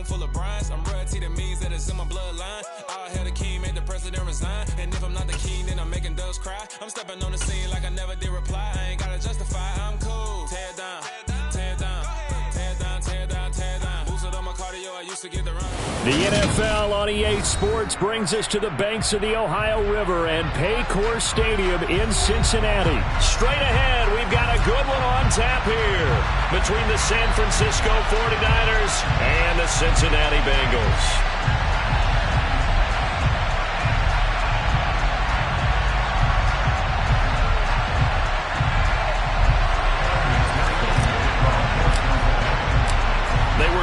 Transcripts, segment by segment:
full of brines. I'm royalty, that means that it's in my bloodline. All hail the king, make the president resign. And if I'm not the king, then I'm making doves cry. I'm stepping on the scene like I never did reply. I ain't gotta justify, I'm cool. Tear down, tear down, tear down, tear down, tear down. Boosted on my cardio, I used to get the run. The NFL on EA Sports brings us to the banks of the Ohio River and Paycor Stadium in Cincinnati. Straight ahead, we've got a good one on tap here between the San Francisco 49ers and the Cincinnati Bengals.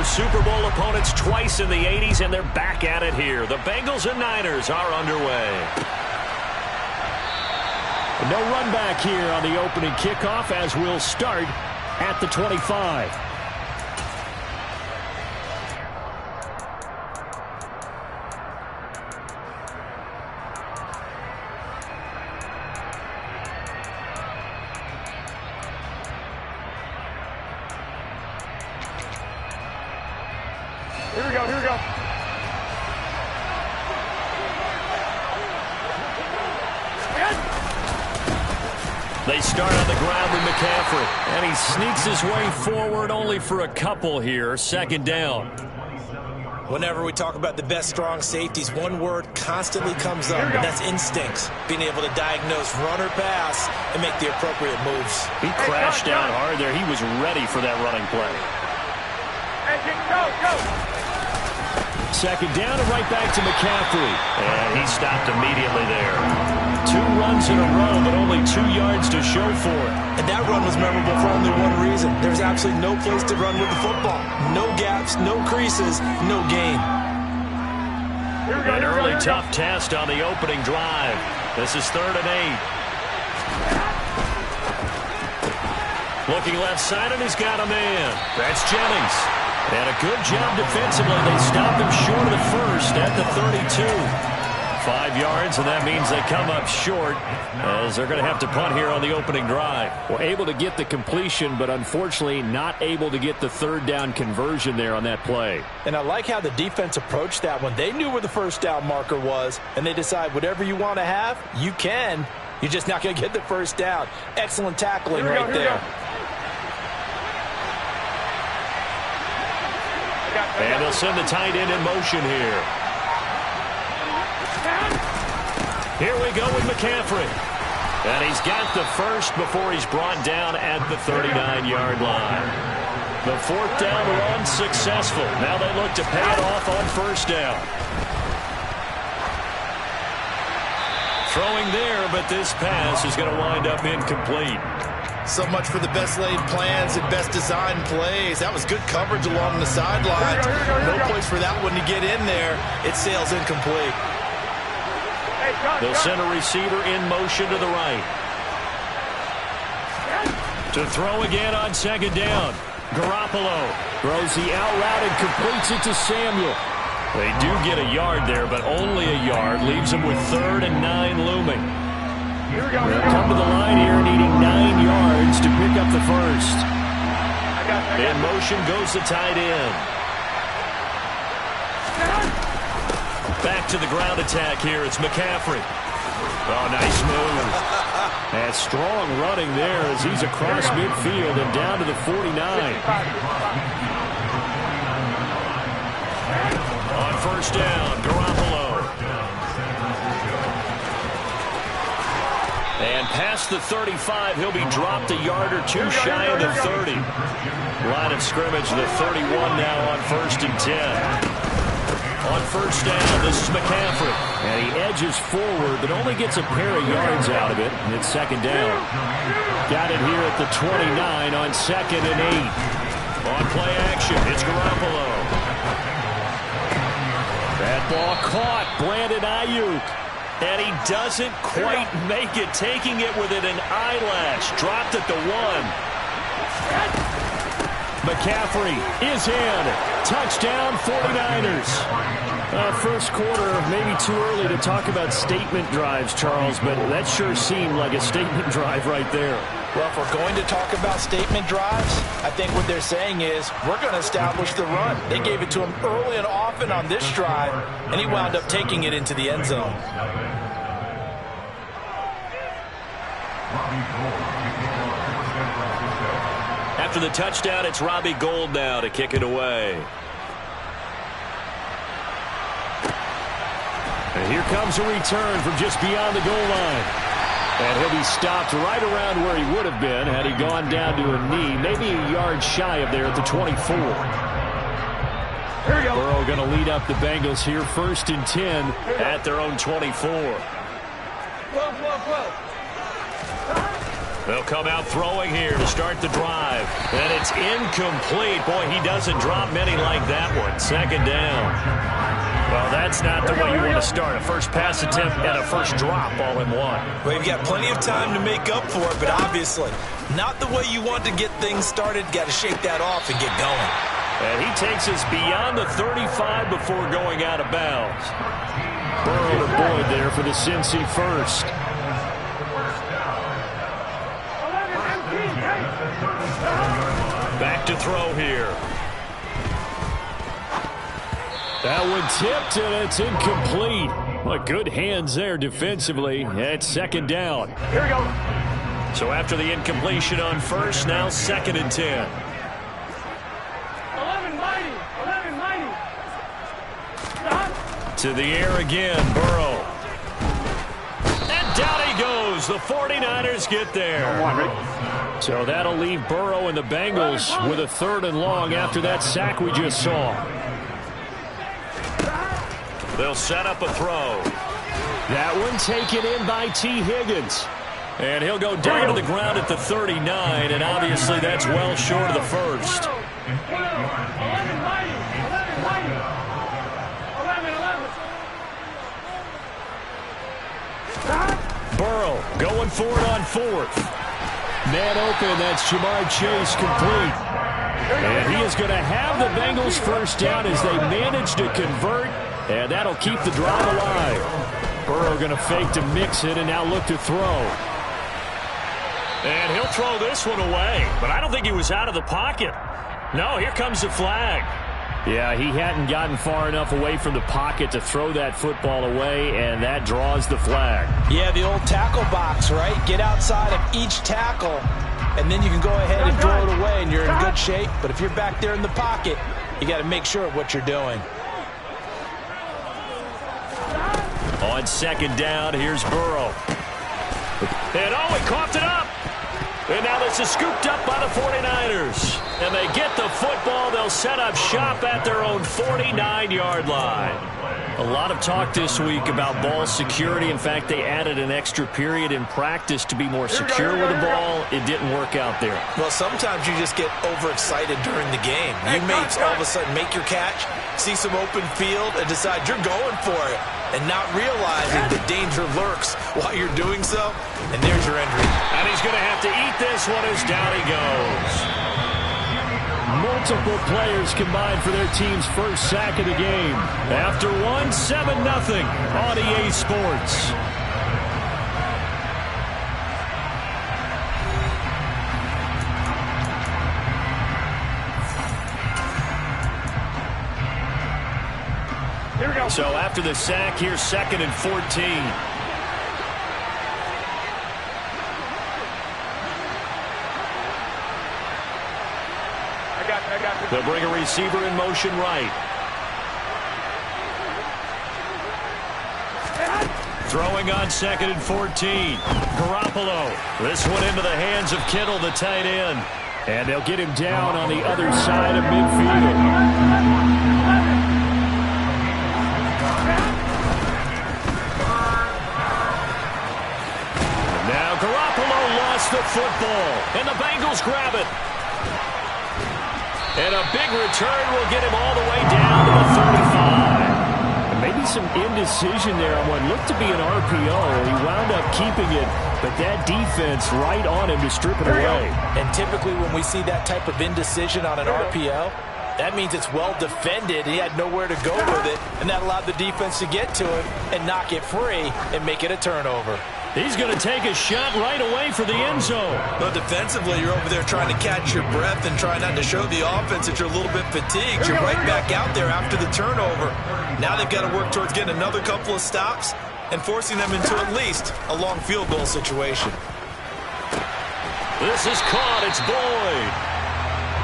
Super Bowl opponents twice in the 80s, and they're back at it here. The Bengals and Niners are underway. No run back here on the opening kickoff as we'll start at the 25. Here we go, here we go. They start on the ground with McCaffrey, and he sneaks his way forward only for a couple here. Second down. Whenever we talk about the best strong safeties, one word constantly comes up, and that's instincts. Being able to diagnose run or pass and make the appropriate moves. He crashed down hard there. He was ready for that running play. Hey, go, go. Second down and right back to McCaffrey. And he stopped immediately there. 2 runs in a row, but only 2 yards to show for it. And that run was memorable for only one reason. There's absolutely no place to run with the football. No gaps, no creases, no gain. An early tough test on the opening drive. This is 3rd and 8. Looking left side, and he's got a man. That's Jennings. And a good job defensively. They stopped him short of the first at the 32. 5 yards, and that means they come up short as they're going to have to punt here on the opening drive. Well, able to get the completion, but unfortunately not able to get the 3rd down conversion there on that play. And I like how the defense approached that one. They knew where the first down marker was, and they decide whatever you want to have, you can. You're just not going to get the first down. Excellent tackling right there. And they'll send the tight end in motion here. Here we go with McCaffrey. And he's got the first before he's brought down at the 39-yard line. The 4th down run successful. Now they look to pay it off on 1st down. Throwing there, but this pass is going to wind up incomplete. So much for the best laid plans and best designed plays. That was good coverage along the sideline. No place for that one to get in there. It sails incomplete. They'll send a receiver in motion to the right. To throw again on 2nd down. Garoppolo Throws the out route and completes it to Samuel. They do get a yard there, but only a yard. Leaves them with 3rd and 9 looming. They'll come to the line here needing 9 yards to pick up the first. In motion goes the tight end. Back to the ground attack here. It's McCaffrey. Oh, nice move. And strong running there as he's across midfield and down to the 49. On 1st down, Garoppolo. And past the 35, he'll be dropped a yard or 2 shy of the 30. Line of scrimmage, the 31 now on 1st and 10. On 1st down, this is McCaffrey. And he edges forward, but only gets a pair of yards out of it. And it's 2nd down. Got it here at the 29 on 2nd and 8. On play action, it's Garoppolo. That ball caught. Brandon Ayuk. And he doesn't quite make it, taking it within an eyelash. Dropped at the 1. McCaffrey is in. Touchdown 49ers. First quarter, maybe too early to talk about statement drives, Charles, but that sure seemed like a statement drive right there. Well, if we're going to talk about statement drives, I think what they're saying is we're going to establish the run. They gave it to him early and often on this drive, and he wound up taking it into the end zone. After the touchdown, it's Robbie Gould now to kick it away. And here comes a return from just beyond the goal line. And he'll be stopped right around where he would have been had he gone down to a knee, maybe a yard shy of there at the 24. Here we go. Burrow going to lead up the Bengals here, 1st and 10 At their own 24. They'll come out throwing here to start the drive. And it's incomplete. Boy, he doesn't drop many like that one. 2nd down. Well, that's not the way you want to start. A first pass attempt and a first drop all in one. Well, you've got plenty of time to make up for it, but obviously not the way you want to get things started. Got to shake that off and get going. And he takes us beyond the 35 before going out of bounds. Burrow to Boyd there for the Cincy first. Back to throw here. That one tipped, and it's incomplete. Well, good hands there defensively. It's 2nd down. Here we go. So after the incompletion on first, now 2nd and 10. 11 mighty. To the air again, Burrow. And down he goes. The 49ers get there. So that'll leave Burrow and the Bengals with a 3rd and long after that sack we just saw. They'll set up a throw. That one taken in by T. Higgins. And he'll go down to the ground at the 39, and obviously that's well short of the first. 11 mighty. Burrow going for it on 4th. Man open, that's Jamar Chase complete. And he is going to have the Bengals first down as they manage to convert, and that'll keep the drive alive. Burrow going to fake to mix it and now look to throw. And he'll throw this one away, but I don't think he was out of the pocket. No, here comes the flag. Yeah, he hadn't gotten far enough away from the pocket to throw that football away, and that draws the flag. Yeah, the old tackle box, right? Get outside of each tackle, and then you can go ahead and throw it away, and you're in good shape. But if you're back there in the pocket, you got to make sure of what you're doing. On 2nd down, here's Burrow. And oh, he coughed it up. And now this is scooped up by the 49ers. And they get the football. They'll set up shop at their own 49-yard line. A lot of talk this week about ball security. In fact, they added an extra period in practice to be more secure with the ball. It didn't work out there. Well, sometimes you just get overexcited during the game. You may all of a sudden make your catch, see some open field, and decide you're going for it, and not realizing the danger lurks while you're doing so, and there's your injury. And he's going to have to eat this one as down he goes. Multiple players combined for their team's first sack of the game. After one, 7-0 on EA Sports. Here we go. So after the sack, here's 2nd and 14. They'll bring a receiver in motion right. Throwing on 2nd and 14. Garoppolo. This one into the hands of Kittle, the tight end. And they'll get him down on the other side of midfield. Now Garoppolo lost the football, and the Bengals grab it. And a big return will get him all the way down to the 35. Maybe some indecision decision there on what looked to be an RPO. He wound up keeping it, but that defense right on him to strip it away. And typically when we see that type of indecision on an RPO, that means it's well defended. He had nowhere to go with it, and that allowed the defense to get to it and knock it free and make it a turnover. He's going to take a shot right away for the end zone. But defensively, you're over there trying to catch your breath and trying not to show the offense that you're a little bit fatigued. You're right back out there after the turnover. Now they've got to work towards getting another couple of stops and forcing them into at least a long field goal situation. This is caught. It's Boyd.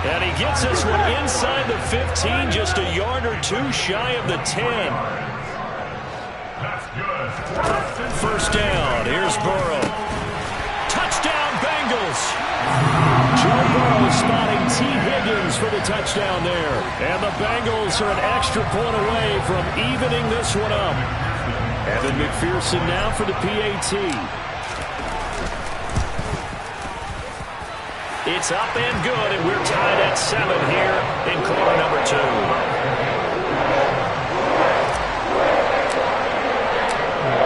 And he gets this one inside the 15, just a yard or two shy of the 10. First down. Here's Burrow. Touchdown, Bengals. Joe Burrow spotting T. Higgins for the touchdown there. And the Bengals are an extra point away from evening this one up. Evan McPherson now for the PAT. It's up and good, and we're tied at 7 here in quarter number 2.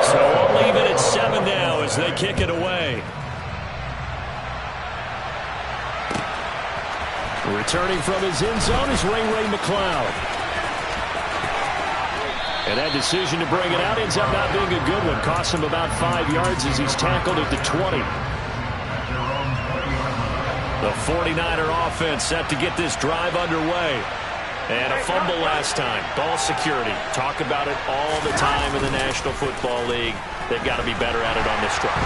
So we'll leave it at 7 now as they kick it away. Returning from his end zone is Ray McCloud. And that decision to bring it out ends up not being a good one. Cost him about 5 yards as he's tackled at the 20. The 49er offense set to get this drive underway. And a fumble last time. Ball security. Talk about it all the time in the National Football League. They've got to be better at it on this drive.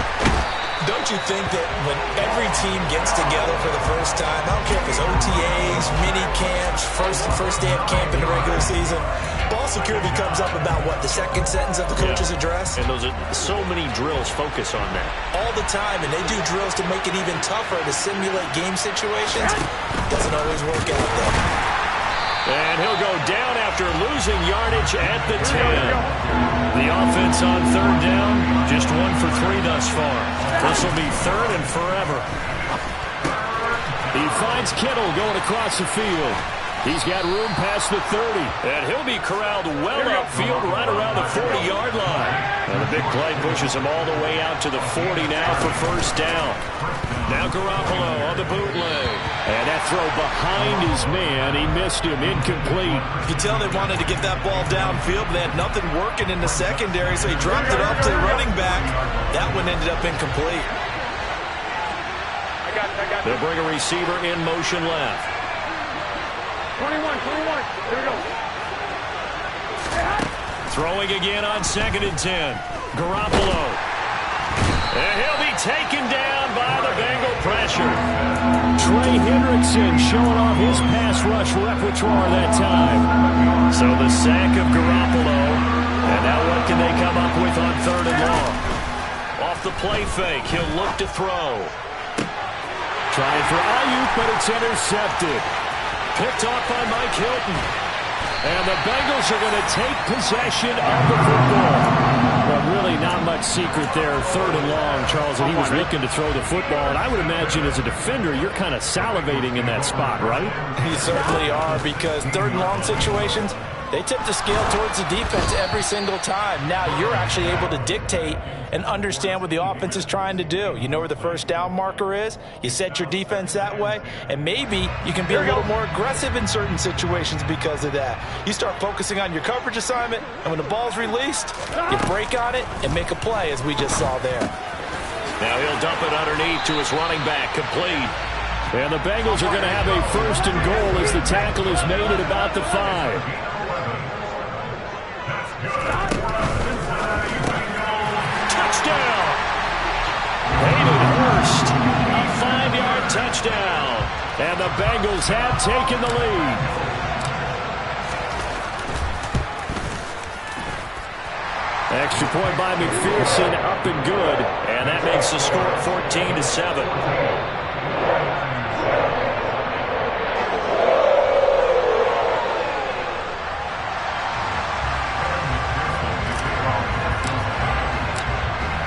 Don't you think that when every team gets together for the first time, I don't care if it's OTAs, mini camps, first day of camp in the regular season, ball security comes up about what, the second sentence of the coach's address? And those are so many drills focus on that. All the time, and they do drills to make it even tougher to simulate game situations. Doesn't always work out though. And he'll go down after losing yardage at the 10. The offense on third down, just 1 for 3 thus far. This will be third and forever. He finds Kittle going across the field. He's got room past the 30. And he'll be corralled well upfield right around the 40-yard line. And the big play pushes him all the way out to the 40 now for first down. Now Garoppolo on the bootleg. And that throw behind his man, he missed him, incomplete. You can tell they wanted to get that ball downfield, but they had nothing working in the secondary, so he dropped it off to the running back. That one ended up incomplete. They'll bring a receiver in motion left. 21. Here we go. Throwing again on 2nd and 10. Garoppolo. And he'll be taken down by the Bengal pressure. Trey Hendrickson showing off his pass rush repertoire that time. So the sack of Garoppolo. And now what can they come up with on 3rd and long? Off the play fake, he'll look to throw. Trying for Ayuk, but it's intercepted. Picked off by Mike Hilton. And the Bengals are going to take possession of the football. But really not much secret there. 3rd and long, Charles, and he was looking to throw the football. And I would imagine as a defender, you're kind of salivating in that spot, right? You certainly are, because 3rd and long situations, they tip the scale towards the defense every single time. Now you're actually able to dictate and understand what the offense is trying to do. You know where the first down marker is. You set your defense that way, and maybe you can be a little more aggressive in certain situations because of that. You start focusing on your coverage assignment, and when the ball's released, you break on it and make a play, as we just saw there. Now he'll dump it underneath to his running back, complete. And the Bengals are going to have a 1st and goal as the tackle is made at about the 5. Touchdown! Hayden Hurst, a 5-yard touchdown. And the Bengals have taken the lead. Extra point by McPherson, up and good. And that makes the score 14-7.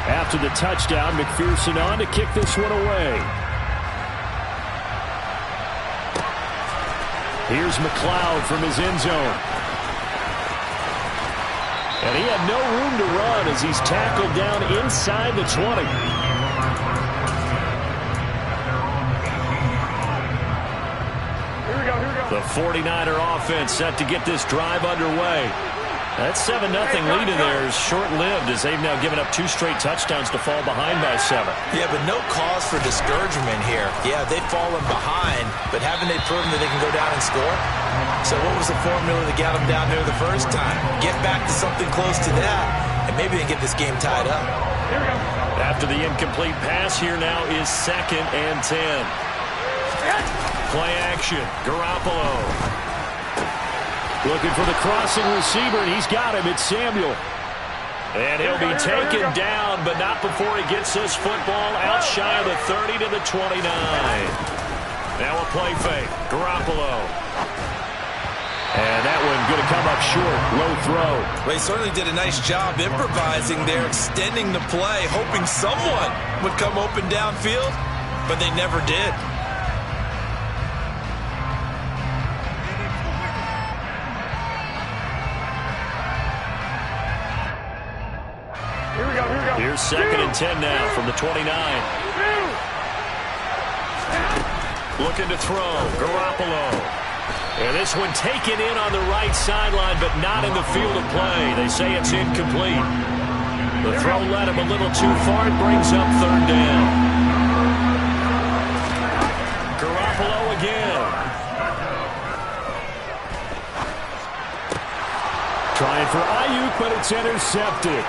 After the touchdown, McPherson on to kick this one away. Here's McCloud from his end zone. And he had no room to run as he's tackled down inside the 20. The 49er offense set to get this drive underway. That 7-0 lead of theirs short-lived as they've now given up 2 straight touchdowns to fall behind by 7. Yeah, but no cause for discouragement here. Yeah, they've fallen behind, but haven't they proven that they can go down and score? So what was the formula that got them down there the first time? Get back to something close to that, and maybe they can get this game tied up. After the incomplete pass, here now is 2nd and 10. Play action. Garoppolo. Looking for the crossing receiver, and he's got him. It's Samuel. And he'll be taken down, but not before he gets this football out shy of the 30 to the 29. Now a play fake. Garoppolo. And that one going to come up short. Low throw. Well, he certainly did a nice job improvising there, extending the play, hoping someone would come open downfield, but they never did. Here's 2nd and 10 now from the 29. Looking to throw. Garoppolo. And this one taken in on the right sideline, but not in the field of play. They say it's incomplete. The throw led him a little too far. It brings up 3rd down. Garoppolo again. Trying for Ayuk, but it's intercepted.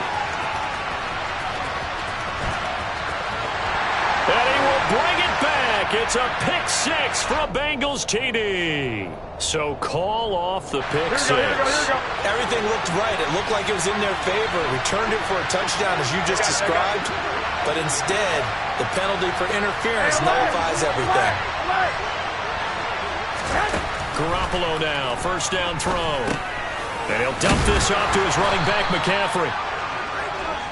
And he will bring it back. It's a pick 6 from Bengals TD. So call off the pick 6. Everything looked right. It looked like it was in their favor. Returned it for a touchdown, as you just described. But instead, the penalty for interference nullifies everything. Garoppolo now, 1st down throw. And he'll dump this off to his running back, McCaffrey.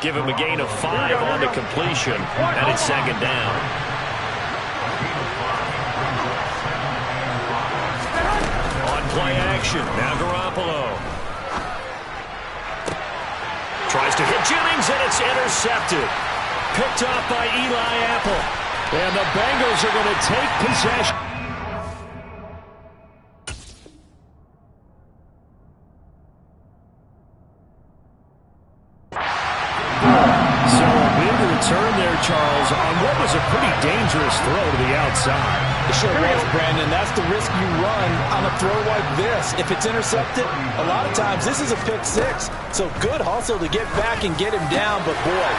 Give him a gain of 5 on the completion, and it's 2nd down. On play action, now Garoppolo. Tries to hit Jennings, and it's intercepted. Picked off by Eli Apple. And the Bengals are going to take possession. Turn there, Charles, on what was a pretty dangerous throw to the outside. It sure was, Brandon. That's the risk you run on a throw like this. If it's intercepted, a lot of times this is a pick 6. So good hustle to get back and get him down. But, boy,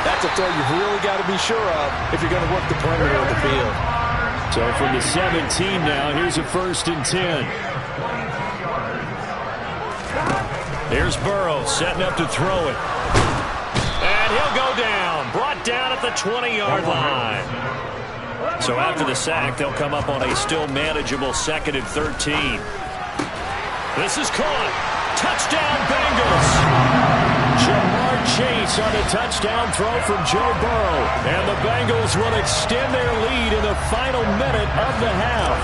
that's a throw you've really got to be sure of if you're going to work the perimeter of the field. So from the 17 now, here's a 1st and 10. Here's Burrow setting up to throw it. And he'll go down. Brought down at the 20-yard line. So after the sack, they'll come up on a still manageable 2nd and 13. This is caught. Touchdown, Bengals. Jamar Chase on a touchdown throw from Joe Burrow. And the Bengals will extend their lead in the final minute of the half.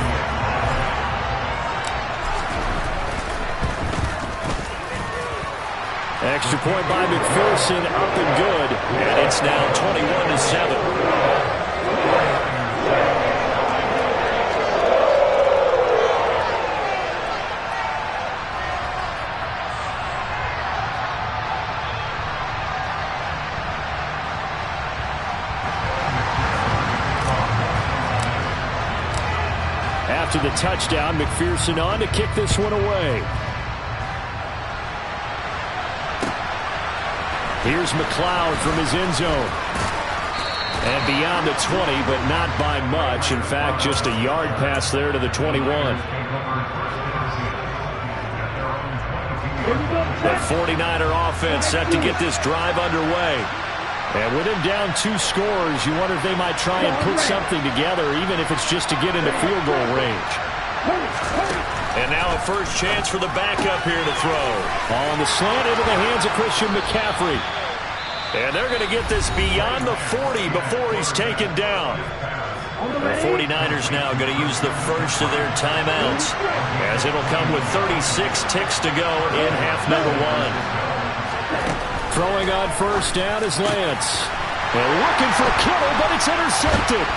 Extra point by McPherson, up and good. And it's now 21-7. After the touchdown, McPherson on to kick this one away. Here's McLeod from his end zone. And beyond the 20, but not by much. In fact, just a yard pass there to the 21. The 49er offense set to get this drive underway. And with him down 2 scores, you wonder if they might try and put something together, even if it's just to get into field goal range. And now a first chance for the backup here to throw. On the slant into the hands of Christian McCaffrey. And they're going to get this beyond the 40 before he's taken down. The 49ers now going to use the first of their timeouts, as it'll come with 36 ticks to go in half number 1. Throwing on first down is Lance. And looking for Kittle, but it's intercepted.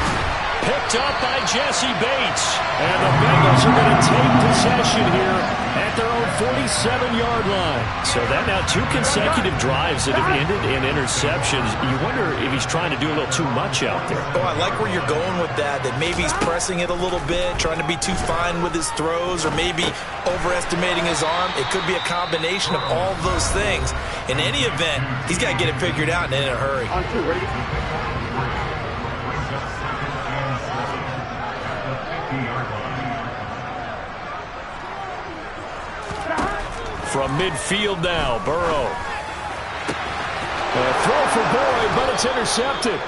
Picked up by Jesse Bates. And the Bengals are going to take possession here at their own 47-yard line. So that now 2 consecutive drives that have ended in interceptions. You wonder if he's trying to do a little too much out there. Oh, I like where you're going with that maybe he's pressing it a little bit, trying to be too fine with his throws, or maybe overestimating his arm. It could be a combination of all of those things. In any event, he's got to get it figured out and in a hurry. On 2, ready? From midfield now, Burrow. A throw for Boyd, but it's intercepted.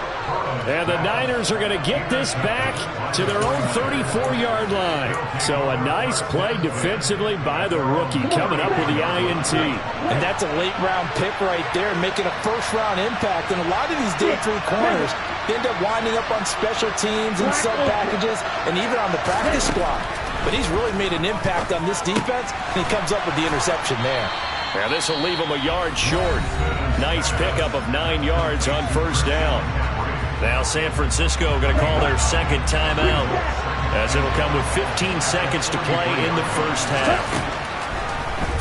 And the Niners are going to get this back to their own 34-yard line. So a nice play defensively by the rookie, coming up with the INT. And that's a late-round pick right there, making a first-round impact. And a lot of these day 3 corners end up winding up on special teams and sub-packages and even on the practice squad. But he's really made an impact on this defense, and he comes up with the interception there. Yeah, this will leave him a yard short. Nice pickup of 9 yards on first down. Now San Francisco going to call their second timeout, as it'll come with 15 seconds to play in the first half.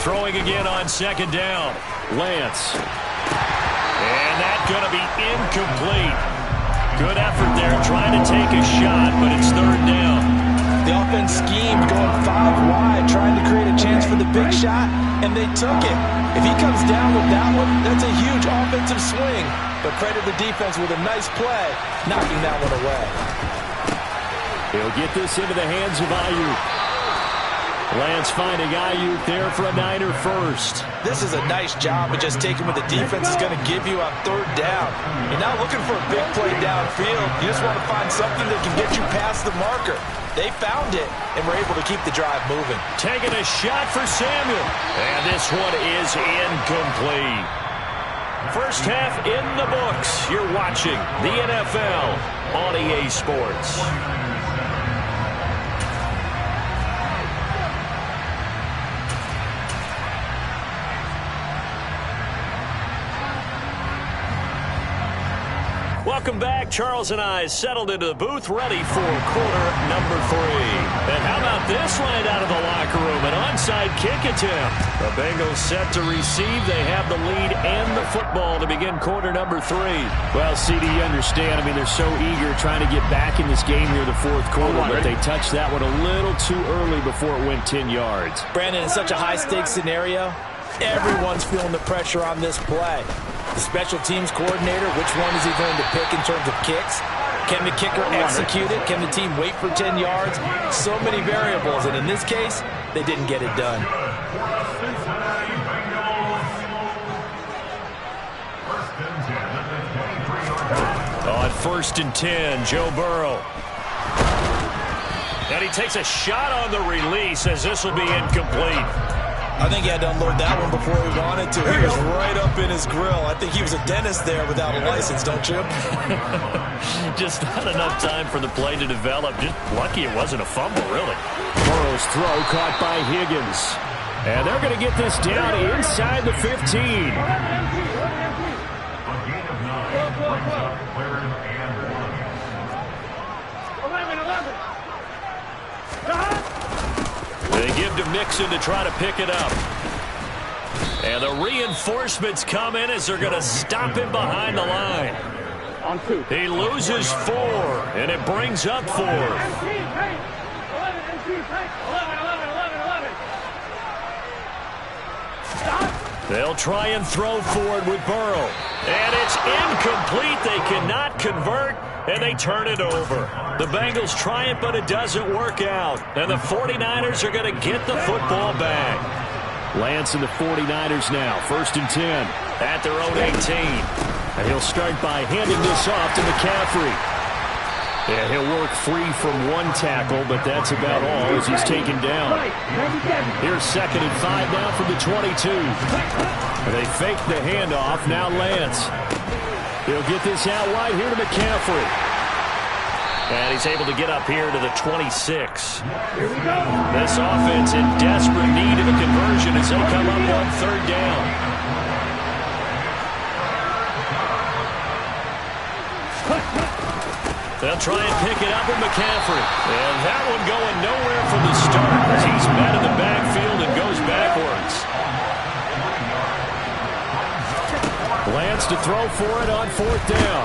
Throwing again on second down. Lance. And that's going to be incomplete. Good effort there trying to take a shot, but it's third down. The offense schemed going 5 wide, trying to create a chance for the big shot, and they took it. If he comes down with that one, that's a huge offensive swing. But credit the defense with a nice play, knocking that one away. He'll get this into the hands of Ayuk. Lance finding Ayuk there for a Niner first. This is a nice job of just taking what the defense is going to give you on third down. You're not looking for a big play downfield. You just want to find something that can get you past the marker. They found it and were able to keep the drive moving. Taking a shot for Samuel. And this one is incomplete. First half in the books. You're watching the NFL on EA Sports. Welcome back. Charles and I settled into the booth, ready for quarter number 3. And how about this right out of the locker room? An onside kick attempt. The Bengals set to receive. They have the lead and the football to begin quarter number 3. Well, CD, you understand. I mean, they're so eager trying to get back in this game here in the fourth quarter, but they touched that one a little too early before it went 10 yards. Brandon, in such a high-stakes scenario, everyone's feeling the pressure on this play. The special teams coordinator, which one is he going to pick in terms of kicks? Can the kicker execute it? Can the team wait for 10 yards? So many variables, and in this case, they didn't get it done. On first and 10, Joe Burrow. And he takes a shot on the release, as this will be incomplete. I think he had to unload that one before he wanted to. He was right up in his grill. I think he was a dentist there without a license, don't you? Just not enough time for the play to develop. Just lucky it wasn't a fumble, really. Burrow's throw caught by Higgins. And they're going to get this down inside the 15. They give to Mixon to try to pick it up. And the reinforcements come in as they're going to stop him behind the line. On 2. He loses 4, and it brings up 4. 11. They'll try and throw forward with Burrow. And it's incomplete. They cannot convert, and they turn it over. The Bengals try it, but it doesn't work out. And the 49ers are going to get the football back. Lance and the 49ers now. First and 10 at their own 18. And he'll start by handing this off to McCaffrey. And he'll work free from one tackle, but that's about all as he's taken down. Here's second and 5 now from the 22. And they fake the handoff. Now Lance. He'll get this out wide here to McCaffrey. And he's able to get up here to the 26. This offense in desperate need of a conversion as they come up on third down. They'll try and pick it up with McCaffrey. And that one going nowhere from the start as he's met in the backfield and goes backwards. Lance to throw for it on 4th down.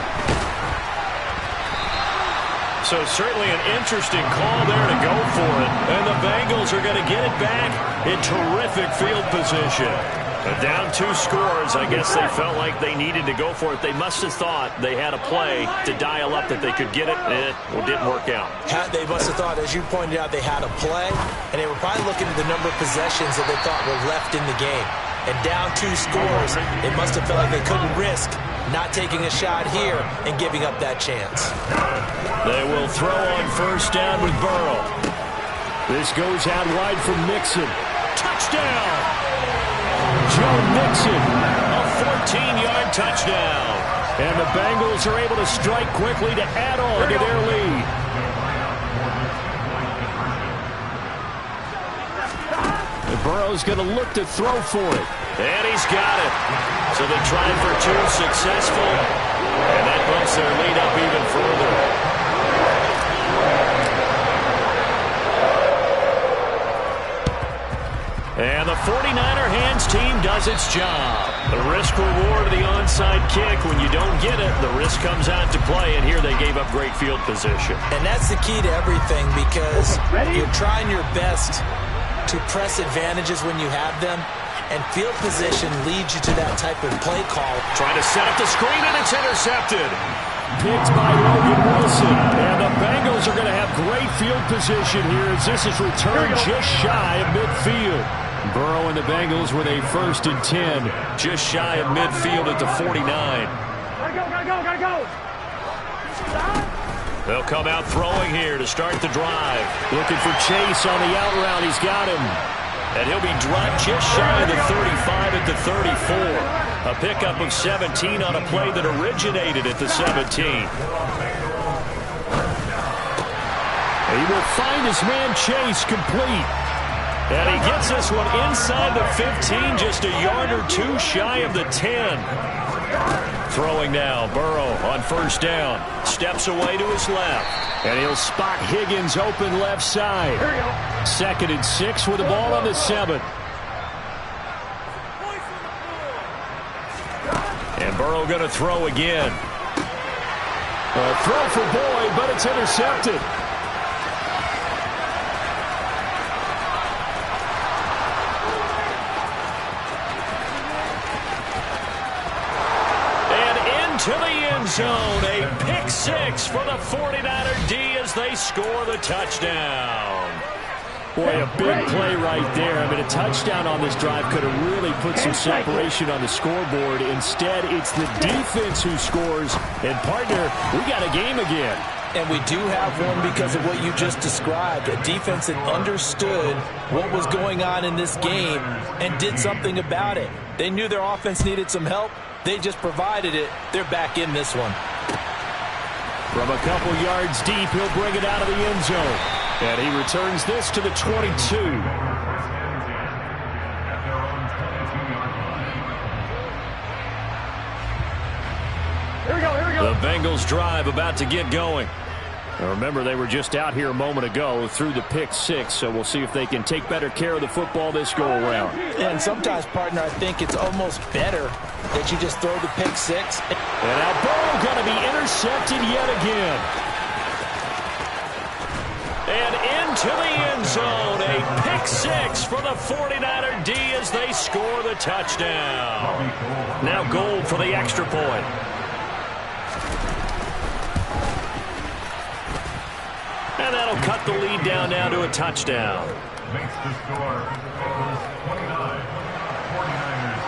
So certainly an interesting call there to go for it. And the Bengals are going to get it back in terrific field position. But down 2 scores, I guess they felt like they needed to go for it. They must have thought they had a play to dial up that they could get it. It didn't work out. They must have thought, as you pointed out, they had a play, and they were probably looking at the number of possessions that they thought were left in the game. And down 2 scores, they must have felt like they couldn't risk not taking a shot here and giving up that chance. They will throw on 1st down with Burrow. This goes out wide from Mixon. Touchdown! Joe Mixon, a 14-yard touchdown. And the Bengals are able to strike quickly to add on to their lead. And Burrow's going to look to throw for it. And he's got it. So they tried for 2, successful. And that bumps their lead up even further. And the 49er hands team does its job. The risk-reward of the onside kick. When you don't get it, the risk comes out to play, and here they gave up great field position. And that's the key to everything, because you're trying your best to press advantages when you have them, and field position leads you to that type of play call. Trying to set up the screen, and it's intercepted. Picked by Logan Wilson. And the Bengals are going to have great field position here as this is returned just shy of midfield. Burrow and the Bengals with a 1st and 10. Just shy of midfield at the 49. Gotta go. They'll come out throwing here to start the drive. Looking for Chase on the out route. He's got him. And he'll be dropped just shy of the 35 at the 34. A pickup of 17 on a play that originated at the 17. He will find his man Chase complete. And he gets this one inside the 15, just a yard or 2 shy of the 10. Throwing now, Burrow on 1st down. Steps away to his left. And he'll spot Higgins open left side. 2nd and 6 with the ball on the 7. And Burrow going to throw again. A throw for Boyd, but it's intercepted. To the end zone, a pick 6 for the 49er D as they score the touchdown. Boy, a big play right there. I mean, a touchdown on this drive could have really put some separation on the scoreboard. Instead, it's the defense who scores. And, partner, we got a game again. And we do have one because of what you just described. A defense that understood what was going on in this game and did something about it. They knew their offense needed some help. They just provided it. They're back in this one. From a couple yards deep, he'll bring it out of the end zone. And he returns this to the 22. Here we go. The Bengals drive about to get going. Now remember, they were just out here a moment ago through the pick 6, so we'll see if they can take better care of the football this go-around. And sometimes, partner, I think it's almost better that you just throw the pick 6. And now Burrow going to be intercepted yet again. And into the end zone, a pick 6 for the 49er D as they score the touchdown. Now Gold for the extra point. And that'll cut the lead down now to a touchdown. Makes the score 29, 49ers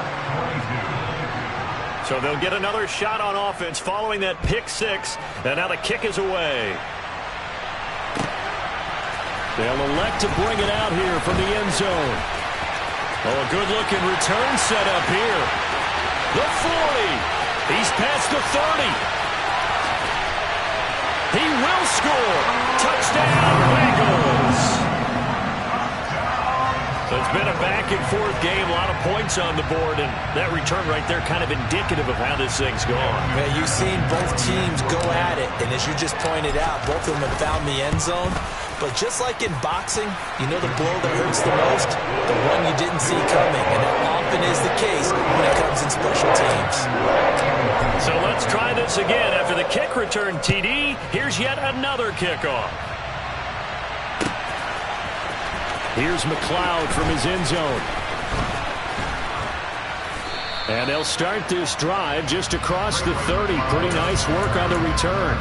22. So they'll get another shot on offense following that pick 6. And now the kick is away. They'll elect to bring it out here from the end zone. Oh, a good-looking return set up here. The 40. He's past the 30. He will score. Touchdown, Bengals. It's been a back-and-forth game, a lot of points on the board, and that return right there kind of indicative of how this thing's gone. Yeah, you've seen both teams go at it, and as you just pointed out, both of them have found the end zone. But just like in boxing, you know the blow that hurts the most? The one you didn't see coming, and that often is the case when it comes in special teams. So let's try this again. After the kick return TD, here's yet another kickoff. Here's McLeod from his end zone. And they'll start this drive just across the 30. Pretty nice work on the return.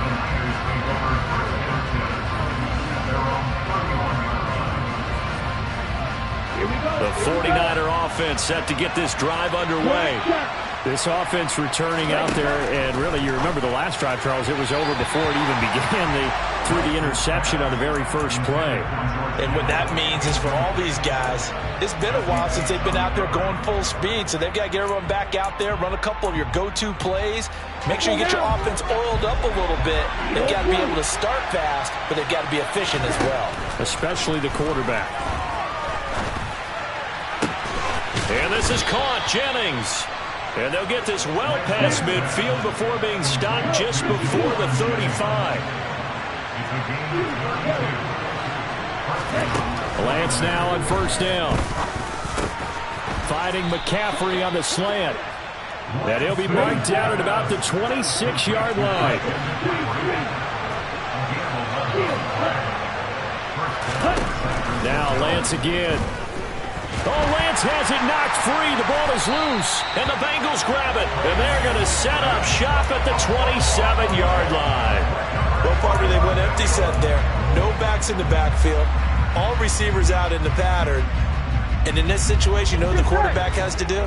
The 49er offense set to get this drive underway. This offense returning out there, and really, you remember the last drive, Charles, it was over before it even began. They threw the interception on the very first play. And what that means is for all these guys, it's been a while since they've been out there going full speed, so they've got to get everyone back out there, run a couple of your go-to plays, make sure you get your offense oiled up a little bit. They've got to be able to start fast, but they've got to be efficient as well. Especially the quarterback. And this is caught, Jennings. And they'll get this well past midfield before being stopped just before the 35. Lance now on first down. Fighting McCaffrey on the slant. And he'll be marked down at about the 26-yard line. Now Lance again. Oh, Lance has it knocked free. The ball is loose, and the Bengals grab it. And they're going to set up shop at the 27-yard line. Well, partner, they went empty set there. No backs in the backfield. All receivers out in the pattern. And in this situation, you know what the quarterback has to do?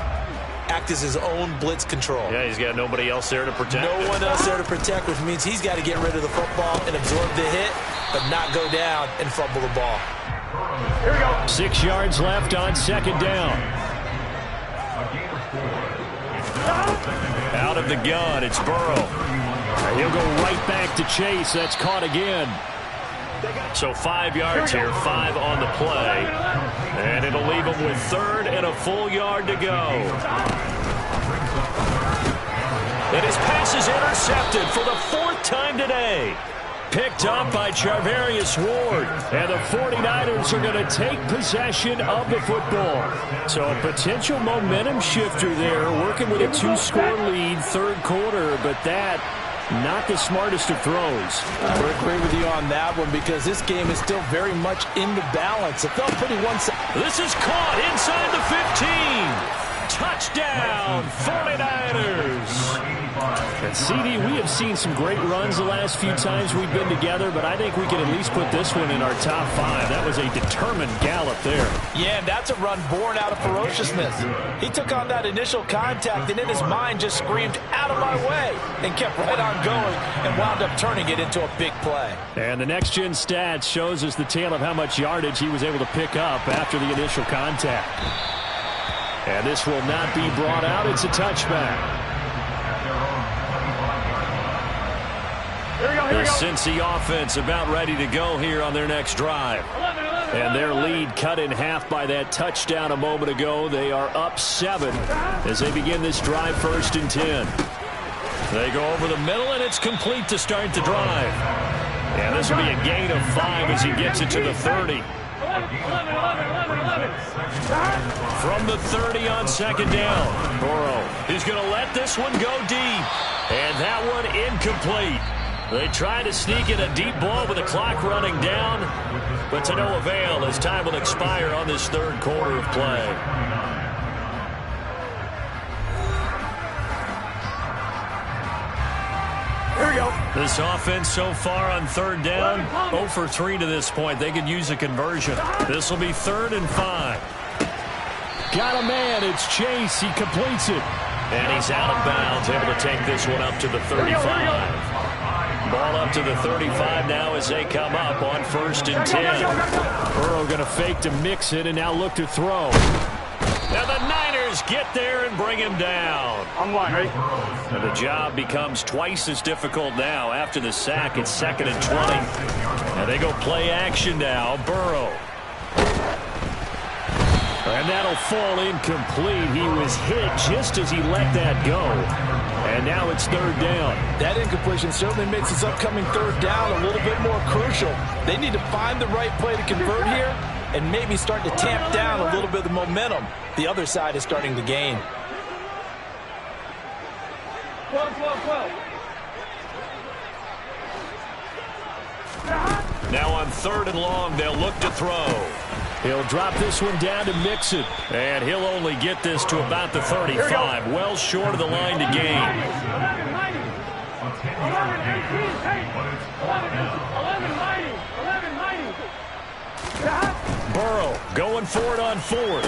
Act as his own blitz control. Yeah, he's got nobody else there to protect him. No one else there to protect, which means he's got to get rid of the football and absorb the hit, but not go down and fumble the ball. Here we go. 6 yards left on second down. Out of the gun, it's Burrow. He'll go right back to Chase. That's caught again. So 5 yards here, 5 on the play. And it'll leave him with third and a full yard to go. And his pass is intercepted for the 4th time today. Picked up by Charvarius Ward. And the 49ers are going to take possession of the football. So a potential momentum shifter there, working with a 2-score lead, third quarter, but that not the smartest of throws. I would agree with you on that one because this game is still very much in the balance. It felt pretty one-sided. This is caught inside the 15. Touchdown, 49ers. And CD, we have seen some great runs the last few times we've been together, but I think we can at least put this one in our top 5. That was a determined gallop there. Yeah, and that's a run born out of ferociousness. He took on that initial contact and in his mind just screamed, "Out of my way," and kept right on going and wound up turning it into a big play. And the next-gen stats shows us the tale of how much yardage he was able to pick up after the initial contact. And this will not be brought out. It's a touchback. The Cincy offense about ready to go here on their next drive. And their lead cut in half by that touchdown a moment ago. They are up 7 as they begin this drive, 1st and 10. They go over the middle, and it's complete to start the drive. And this will be a gain of 5 as he gets it to the 30. From the 30 on second down, Burrow is going to let this one go deep. And that one incomplete. They try to sneak in a deep ball with the clock running down, but to no avail as time will expire on this third quarter of play. Here we go. This offense so far on third down, 0 for 3 to this point. They could use a conversion. This will be 3rd and 5. Got a man. It's Chase. He completes it. And he's out of bounds, able to take this one up to the 35. Ball up to the 35 now as they come up on 1st and 10. Burrow going to fake to mix it and now look to throw. And the Niners get there and bring him down. I'm line, ready? And the job becomes twice as difficult now after the sack. It's 2nd and 20. And they go play action now. Burrow. And that'll fall incomplete. He was hit just as he let that go. And now it's third down. That incompletion certainly makes this upcoming third down a little bit more crucial. They need to find the right play to convert here and maybe start to tamp down a little bit of the momentum the other side is starting to gain. 12. Now on third and long, they'll look to throw. He'll drop this one down to Mixon. And he'll only get this to about the 35. Well short of the line to gain. 11, 18, hey, 11, Burrow going for it on fourth.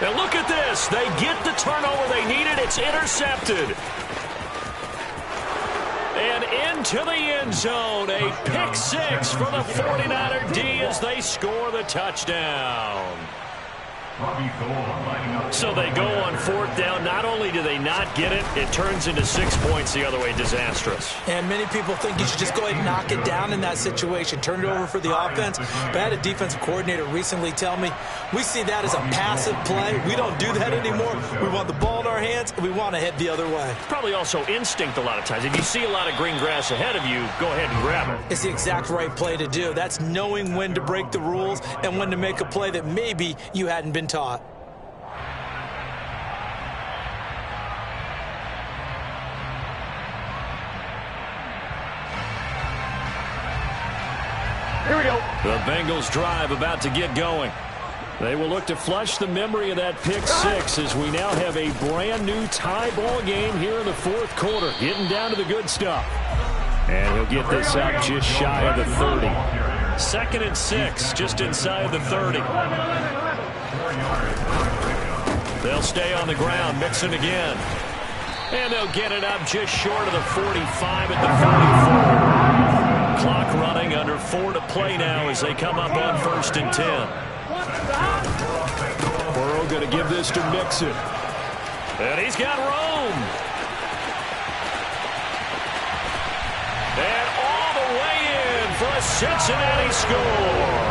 And look at this. They get the turnover they needed. It's intercepted. And into the end zone. A pick six for the 49er D as they score the touchdown. So they go on fourth down. Not only do they not get it, it turns into 6 points the other way. Disastrous. And many people think you should just go ahead and knock it down in that situation. Turn it over for the offense. But I had a defensive coordinator recently tell me, we see that as a passive play. We don't do that anymore. We want the ball in our hands, and we want to head the other way. Probably also instinct a lot of times. If you see a lot of green grass ahead of you, go ahead and grab it. It's the exact right play to do. That's knowing when to break the rules and when to make a play that maybe you hadn't been taught. Here we go. The Bengals drive about to get going. They will look to flush the memory of that pick six as we now have a brand new tie ball game here in the fourth quarter. Getting down to the good stuff. And he'll get this up just shy of the 30. 2nd and 6, just inside the 30. They'll stay on the ground, Mixon again. And they'll get it up just short of the 45 at the 44. Clock running, under 4 to play now as they come up on 1st and 10. Burrow going to give this to Mixon. And he's got Rome. And all the way in for a Cincinnati score.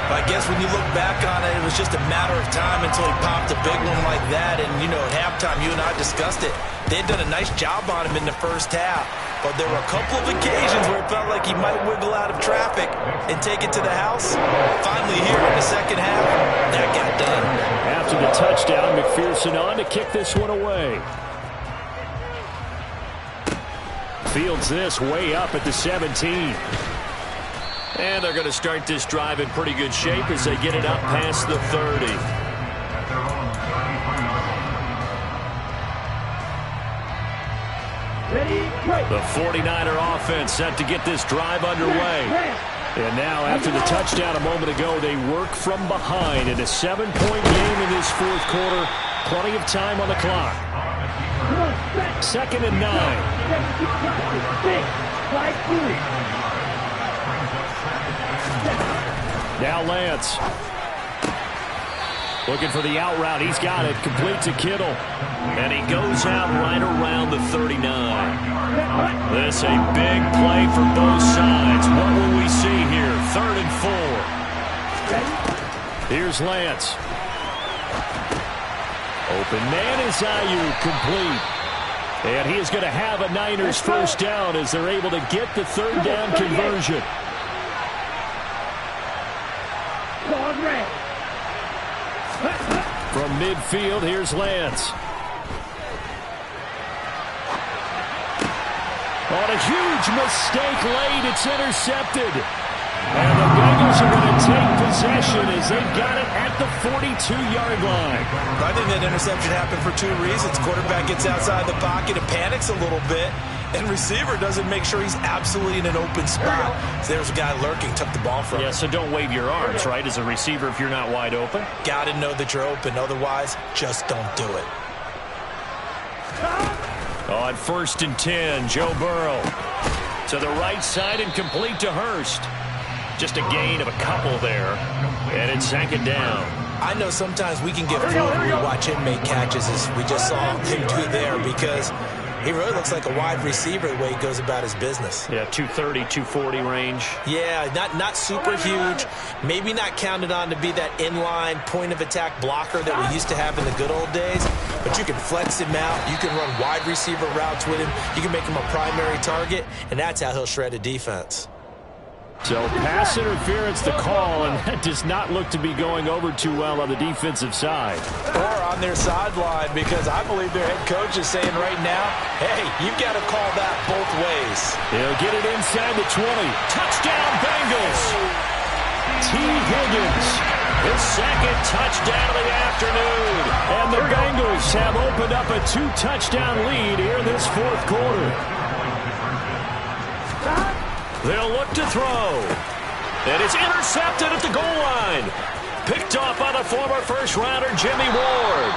I guess when you look back on it, it was just a matter of time until he popped a big one like that. And, you know, at halftime, you and I discussed it. They had done a nice job on him in the first half. But there were a couple of occasions where it felt like he might wiggle out of traffic and take it to the house. Finally here in the second half, that got done. After the touchdown, McPherson on to kick this one away. Fields this way up at the 17. And they're going to start this drive in pretty good shape as they get it up past the 30. The 49er offense set to get this drive underway. And now, after the touchdown a moment ago, they work from behind in a 7-point game in this fourth quarter. Plenty of time on the clock. 2nd and 9. Now Lance. Looking for the out route. He's got it. Complete to Kittle. And he goes out right around the 39. This a big play for both sides. What will we see here? 3rd and 4. Here's Lance. Open man is Ayuk, complete. And he is going to have a Niners first down as they're able to get the 3rd down conversion. From midfield, here's Lance. On a huge mistake late, it's intercepted. And the Bengals are going to take possession as they've got it at the 42-yard line. I think that interception happened for 2 reasons. Quarterback gets outside the pocket and panics a little bit, and receiver doesn't make sure he's absolutely in an open spot. So there's a guy lurking, took the ball from him. Yeah, so don't wave your arms, right, as a receiver if you're not wide open. Got to know that you're open. Otherwise, just don't do it. On 1st and 10, Joe Burrow to the right side and complete to Hurst. Just a gain of a couple there, and it's 2nd down. I know sometimes we can get fooled when we watch him make catches, as we just saw him do there, because He really looks like a wide receiver the way he goes about his business. Yeah, 230, 240 range. Yeah, not super huge. Maybe not counted on to be that inline point-of-attack blocker that we used to have in the good old days. But you can flex him out. You can run wide receiver routes with him. You can make him a primary target, and that's how he'll shred a defense. So pass interference the call, and that does not look to be going over too well on the defensive side. Or on their sideline, because I believe their head coach is saying right now, hey, you've got to call that both ways. He'll get it inside the 20. Touchdown, Bengals! T. Higgins, his second touchdown of the afternoon. And the Bengals have opened up a 2-touchdown lead here in this fourth quarter. They'll look to throw. And it's intercepted at the goal line. Picked off by the former first-rounder, Jimmy Ward.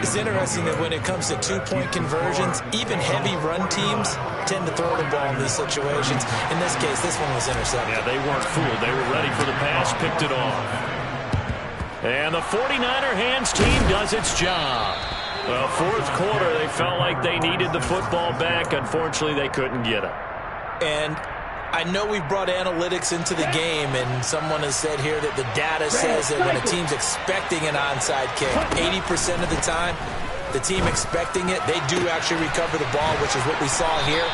It's interesting that when it comes to two-point conversions, even heavy run teams tend to throw the ball in these situations. In this case, this one was intercepted. Yeah, they weren't fooled. They were ready for the pass, picked it off. And the 49er hands team does its job. Well, fourth quarter, they felt like they needed the football back. Unfortunately, they couldn't get it. And I know we've brought analytics into the game, and someone has said here that the data says that when a team's expecting an onside kick, 80% of the time, the team expecting it, they do actually recover the ball, which is what we saw here.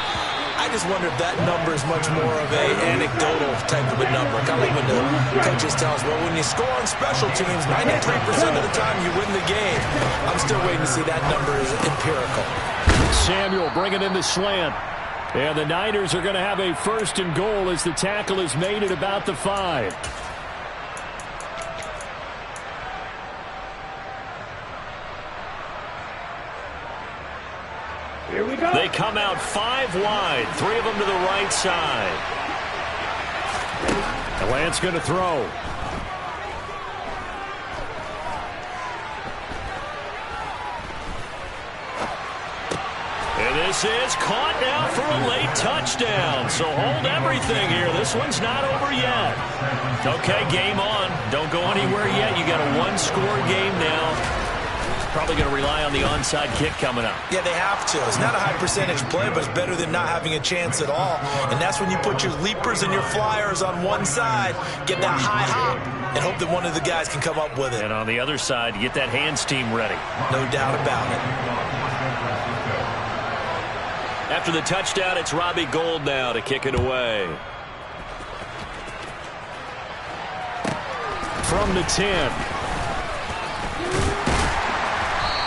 I just wonder if that number is much more of a anecdotal type of a number. Kind of like when the coaches tell us, well, when you score on special teams, 93% of the time you win the game. I'm still waiting to see that number is empirical. Samuel bringing in the slant. And the Niners are going to have a first and goal as the tackle is made at about the 5. Here we go. They come out 5 wide, 3 of them to the right side. The Lance going to throw. And this is caught now for a late touchdown. So hold everything here. This one's not over yet. Okay, game on. Don't go anywhere yet. You got a one-score game now. Probably going to rely on the onside kick coming up. Yeah, they have to. It's not a high percentage play, but it's better than not having a chance at all. And that's when you put your leapers and your flyers on one side, get that high hop, and hope that one of the guys can come up with it. And on the other side, get that hands team ready. No doubt about it. After the touchdown, it's Robbie Gould now to kick it away. From the 10.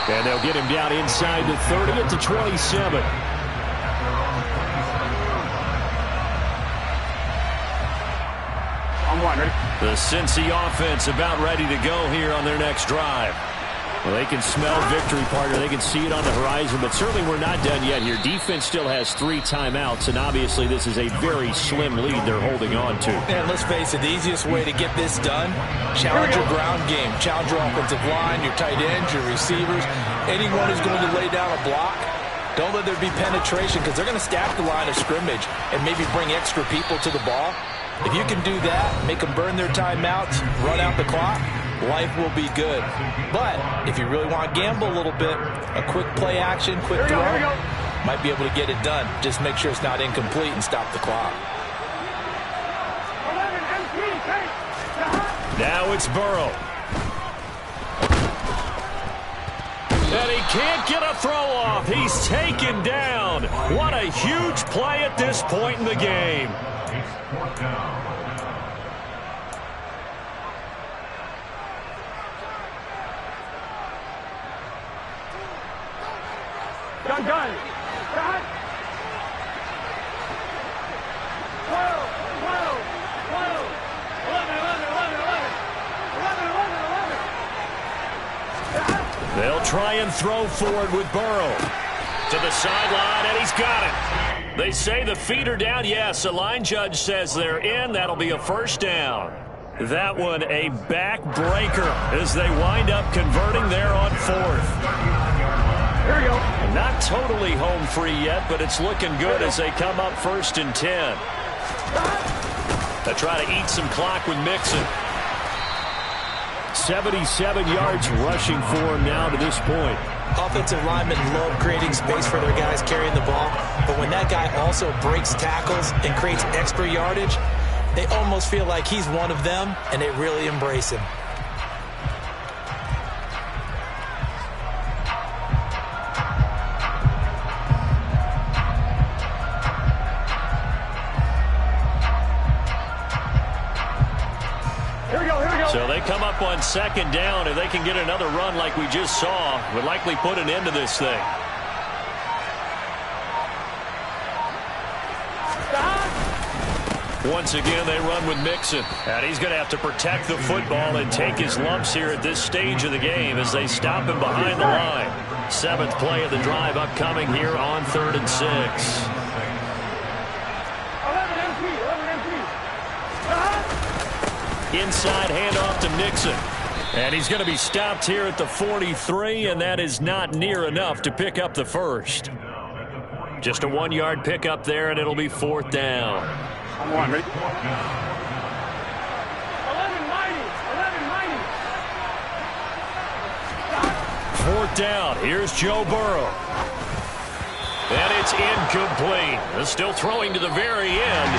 And they'll get him down inside the 30 at the 27. I'm wondering. The Cincy offense about ready to go here on their next drive. Well, they can smell victory, partner. They can see it on the horizon, but certainly we're not done yet here. Defense still has 3 timeouts, and obviously this is a very slim lead they're holding on to. And let's face it, the easiest way to get this done, challenge your ground game. Challenge your offensive line, your tight ends, your receivers, anyone who's going to lay down a block. Don't let there be penetration because they're going to stack the line of scrimmage and maybe bring extra people to the ball. If you can do that, make them burn their timeouts, run out the clock, life will be good. But if you really want to gamble a little bit, a quick play action, quick throw, might be able to get it done. Just make sure it's not incomplete and stop the clock. Now it's Burrow. And he can't get a throw off. He's taken down. What a huge play at this point in the game. Fourth down. Gun. Got. 12. 11. They'll try and throw forward with Burrow. To the sideline, and he's got it. They say the feet are down. Yes, the line judge says they're in. That'll be a first down. That one a backbreaker as they wind up converting there on 4th. Here we go. Not totally home free yet, but it's looking good as they come up 1st and 10. They try to eat some clock with Mixon. 77 yards rushing for him now to this point. Offensive linemen love creating space for their guys carrying the ball, but when that guy also breaks tackles and creates extra yardage, they almost feel like he's one of them, and they really embrace him. So they come up on second down, and they can get another run like we just saw. Would likely put an end to this thing. Once again, they run with Mixon. And he's going to have to protect the football and take his lumps here at this stage of the game as they stop him behind the line. 7th play of the drive upcoming here on 3rd and 6. Inside handoff to Mixon. And he's going to be stopped here at the 43, and that is not near enough to pick up the first. Just a 1-yard pickup there, and it'll be 4th down. I'm on, ready? 1190. 4th down. Here's Joe Burrow. And it's incomplete. They're still throwing to the very end,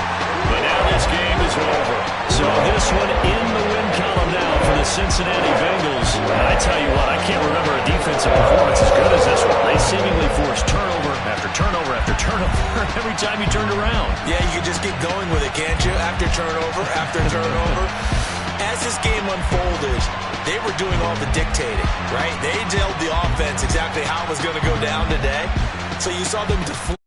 but now this game is over. So this one in the win column now for the Cincinnati Bengals. And I tell you what, I can't remember a defensive performance as good as this one. They seemingly forced turnover after turnover after turnover every time you turned around. Yeah, you can just keep going with it, can't you? After turnover, after turnover. As this game unfolded, they were doing all the dictating, right? They told the offense exactly how it was going to go down today. So you saw them deflate.